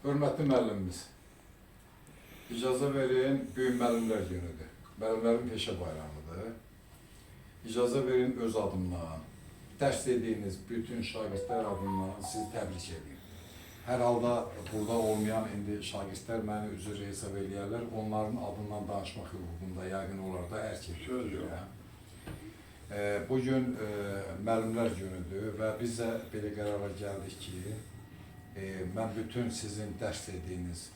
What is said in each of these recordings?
Hörmətli müəllimimiz, icazə verin, Böyük Müəllimlər Günüdür. Müəllimlərin peşə bayramıdır. İcazə verin öz adımdan, dərs dediyiniz bütün şagirdlər adından sizi təbrik edeyim. Hər halda burada olmayan indi şagirdlər məni üzr hesab eləyərlər, onların adından danışmaq hüququnda yəqin olar da erkek sözdür. Bugün müəllimlər günüdür və biz də belə qərara gəldik ki, mən bütün sizin dərs dediyiniz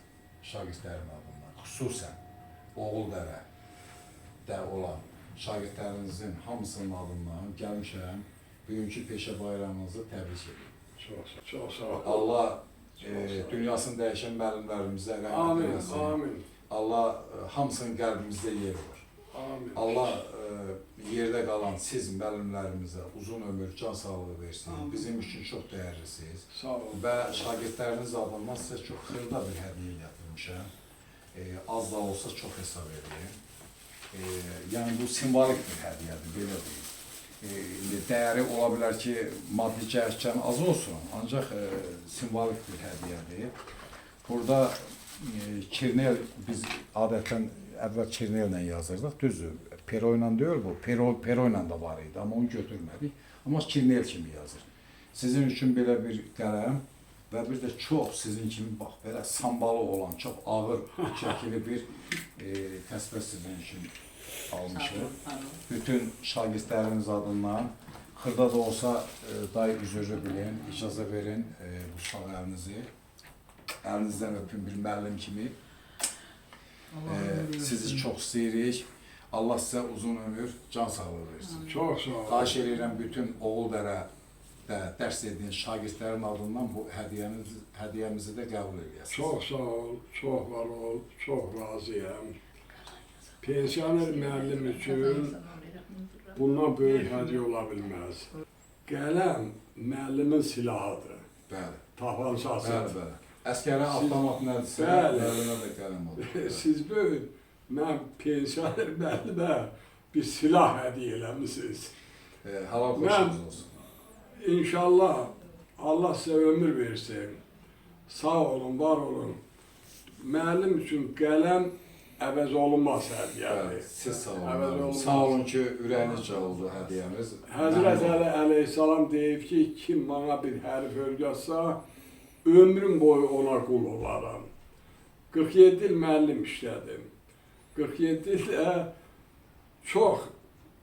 şagirdlərim adından, xüsusən Oğuldərədə olan şagirdlərinizin hamısının adından gəlmişəm, bugünkü peşə bayramınızı təbrik edirəm. Çox sağ olun. Allah dünyasını dəyişən müəllimlərimizə rəhmət eləsin. Amin. Allah hamısının qəlbimizdə yeri var. Amin. Allah yerdə qalan siz müəllimlərimizə uzun ömür, can sağlığı versin. Amin. Bizim üçün çox dəyərlisiniz. Sağ olun. Və şagirdləriniz adından sizə çox xırda bir hədiyyə gətirmişəm. Az da olsa çox hesab edeyim. Yəni bu simvolik bir hədiyyədir, belə deyim. Dəyəri ola bilər ki, maddi cəhətdən az olsun, ancaq simvolik bir hədiyyədir. Burada Kirnel, biz adətən əvvəl Kirnellə yazırdıq, düzdür. Pero ilə deyil bu, Pero ilə də var idi, amma onu götürmədik. Amma Kirnel kimi yazır. Sizin üçün belə bir qələm və bir də çox sizin kimi, bax, belə sambalı olan, çox ağır şəkili bir təsvir sizin üçün almışıq. Bütün şagirdləriniz adından, xırda da olsa dayı üzrü bilin, icazə verin bu sağ əlinizi. Əlinizdən öpün bir müəllim kimi. Sizi çox istəyirik. Allah sizə uzun ömür, can sağlığı versin. Çox sağ olun. Xahiş edirəm bütün Oğuldərədə dərs edin şagirdlərin adından bu hədiyyəmizi də qəbul edəsiniz. Çox sağ ol, çox var ol, çox razıyam. Pensioner müəllim üçün bundan böyük hədiyyə ola bilməz. Qələm müəllimin silahıdır. Bəli. Tapancası. Bəli. Əskərə avtomat nədirsə, müəllimə də qələm olur. Siz böyük, mən pensioner müəllimə bir silah hədiyyə eləmişsiniz. Halal xoşunuz olsun. İnşallah Allah sizə ömür versin. Sağ olun, var olun. Müəllim üçün qələm əvəz olunmaz hədiyyədir. Siz sağ olun. Sağ olun ki, ürəyinizcə oldu hədiyyəmiz. Həzrət Əli əleyhissalam deyib ki, kim bana bir hərf öyrətsə, ömrüm boyu ona qul olaram. 47 il müəllim işlədim. 47 ildə çox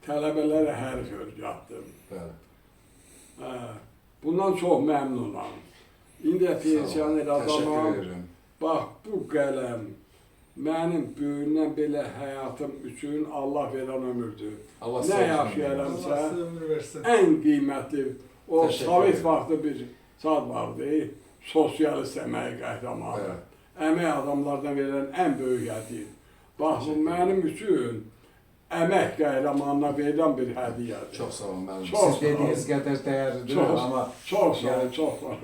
tələbələrə hərf öyrətdim. Bundan çox məmnunam. İndi pensioner adamam. Bax, bu qələm mənim böyündən belə həyatım üçün Allah verən ömürdür. Nə yaşayaramsa, ən qiymətli, o Sovet vaxtı bir zad vardı, sosialist əmək qəhrəmanı. Əmək adamlardan verilən ən böyük hədiyyə. Bax, bu mənim üçün əmək qəhrəmanına verilən bir hədiyyədir. Çox sağ olun müəllim. Siz dediyiniz qədər dəyərlidir, amma... Çox sağ olun, çox var.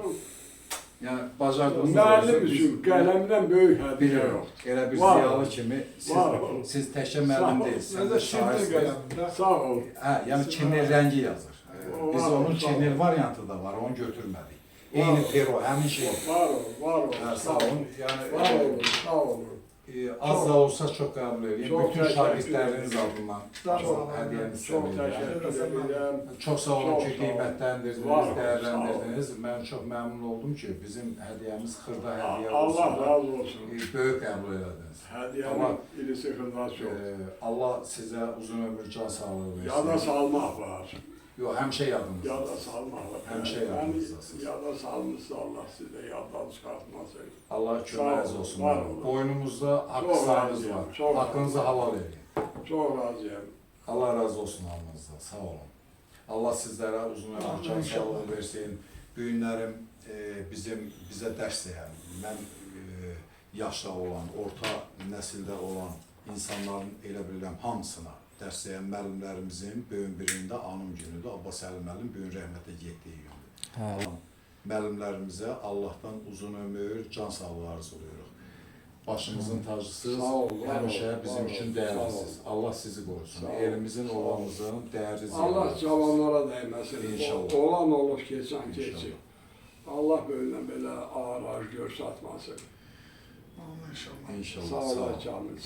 Yəni, bacardığınız... Müəllim üçün qələmdən böyük hədiyyə yoxdur. Elə bir ziyalı kimi, siz təkcə müəllim deyilsiniz. Sağ olun. Yəni, Kirnel rəngi yazır. Biz onun Kirnel variantı da var, onu götürmədik. Eyni Pero, həmin şey. Var olun, var olun. Sağ olun. Var olun, sağ olun. Az da olsa çox qəbul edeyim. Bütün şagirdləriniz adından hədiyyəniz Çox təşəkkür edirəm. Çox sağ olun ki, qiymətləndirdiniz, dəyərləndirdiniz. Mən çox məmnun oldum ki, bizim hədiyyəmiz xırda hədiyyə olsa Allah razı olsun. Böyük qəbul edədiniz. Hədiyyənin birisi xırdası yox. Allah sizə uzun ömür, can sağlığı versin. Yada salmaq var. Yox, həmişə yadınızda. Yada salmaq var. Həmişə yadınızdasınız. Yada salmışsa Allah sizə yaddan çıxartmasın. Allah köməyiniz olsun. Boynumuzda haqq-sayınız var. Haqqınızı halal edin. Çox razıyam. Allah razı olsun alnınızda. Sağ olun. Allah sizlərə uzun ömür, can sağlığı versin. Bu günlərim bizə dərs deyən, mən yaşda olan, orta nəsildə olan insanların elə bilirəm hamısına dərs deyən müəllimlərimizin bugün birində anım günüdür. Abbas Əli müəllim bugün rəhmətə getdiyi gündür. Müəllimlərimizə Allahdan uzun ömür, can sağlığı arzuluyoruz. Başımızın tacısız, həmişə bizim üçün dəyərlisiniz. Allah sizi qorusun. Elimizin, ovamızın dəyərli ziyarəti. Allah cavanlara dəyməsin. İnşallah. Olan olur, keçən keçir. Allah böyündən belə ağır görsatmasın. Amin inşallah. İnşallah. Sağ Sağ ol. ol canım.